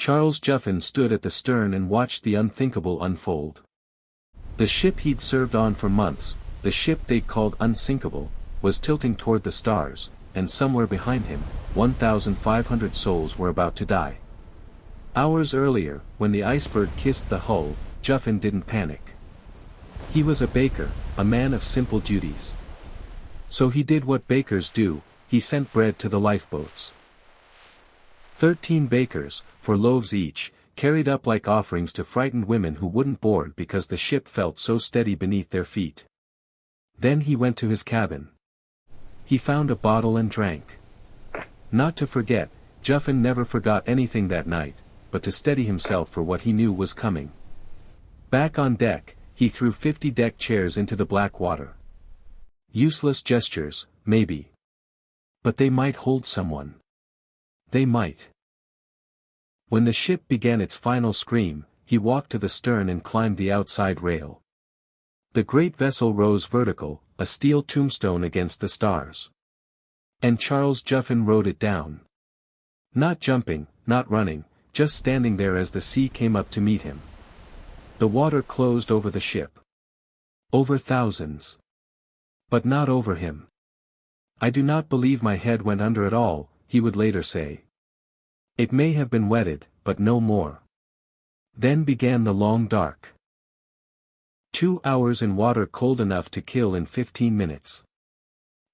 Charles Joughin stood at the stern and watched the unthinkable unfold. The ship he'd served on for months, the ship they'd called unsinkable, was tilting toward the stars, and somewhere behind him, 1,500 souls were about to die. Hours earlier, when the iceberg kissed the hull, Joughin didn't panic. He was a baker, a man of simple duties. So he did what bakers do, he sent bread to the lifeboats. 13 bakers, for loaves each, carried up like offerings to frightened women who wouldn't board because the ship felt so steady beneath their feet. Then he went to his cabin. He found a bottle and drank. Not to forget, Joughin never forgot anything that night, but to steady himself for what he knew was coming. Back on deck, he threw 50 deck chairs into the black water. Useless gestures, maybe. But they might hold someone. They might. When the ship began its final scream, he walked to the stern and climbed the outside rail. The great vessel rose vertical, a steel tombstone against the stars. And Charles Joughin rode it down. Not jumping, not running, just standing there as the sea came up to meet him. The water closed over the ship. Over thousands. But not over him. "I do not believe my head went under at all," he would later say. "It may have been wetted, but no more." Then began the long dark. 2 hours in water cold enough to kill in 15 minutes.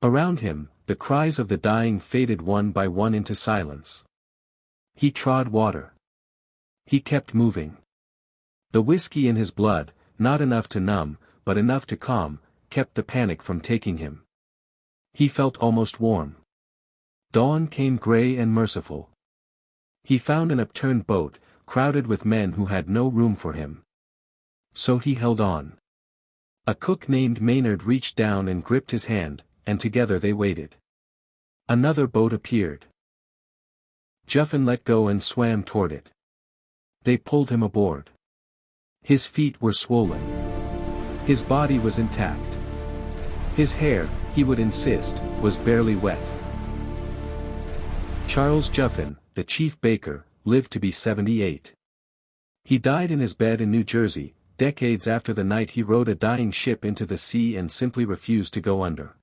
Around him, the cries of the dying faded one by one into silence. He trod water. He kept moving. The whiskey in his blood, not enough to numb, but enough to calm, kept the panic from taking him. He felt almost warm. Dawn came gray and merciful. He found an upturned boat, crowded with men who had no room for him. So he held on. A cook named Maynard reached down and gripped his hand, and together they waited. Another boat appeared. Joughin let go and swam toward it. They pulled him aboard. His feet were swollen. His body was intact. His hair, he would insist, was barely wet. Charles Joughin, the chief baker, lived to be 78. He died in his bed in New Jersey, decades after the night he rowed a dying ship into the sea and simply refused to go under.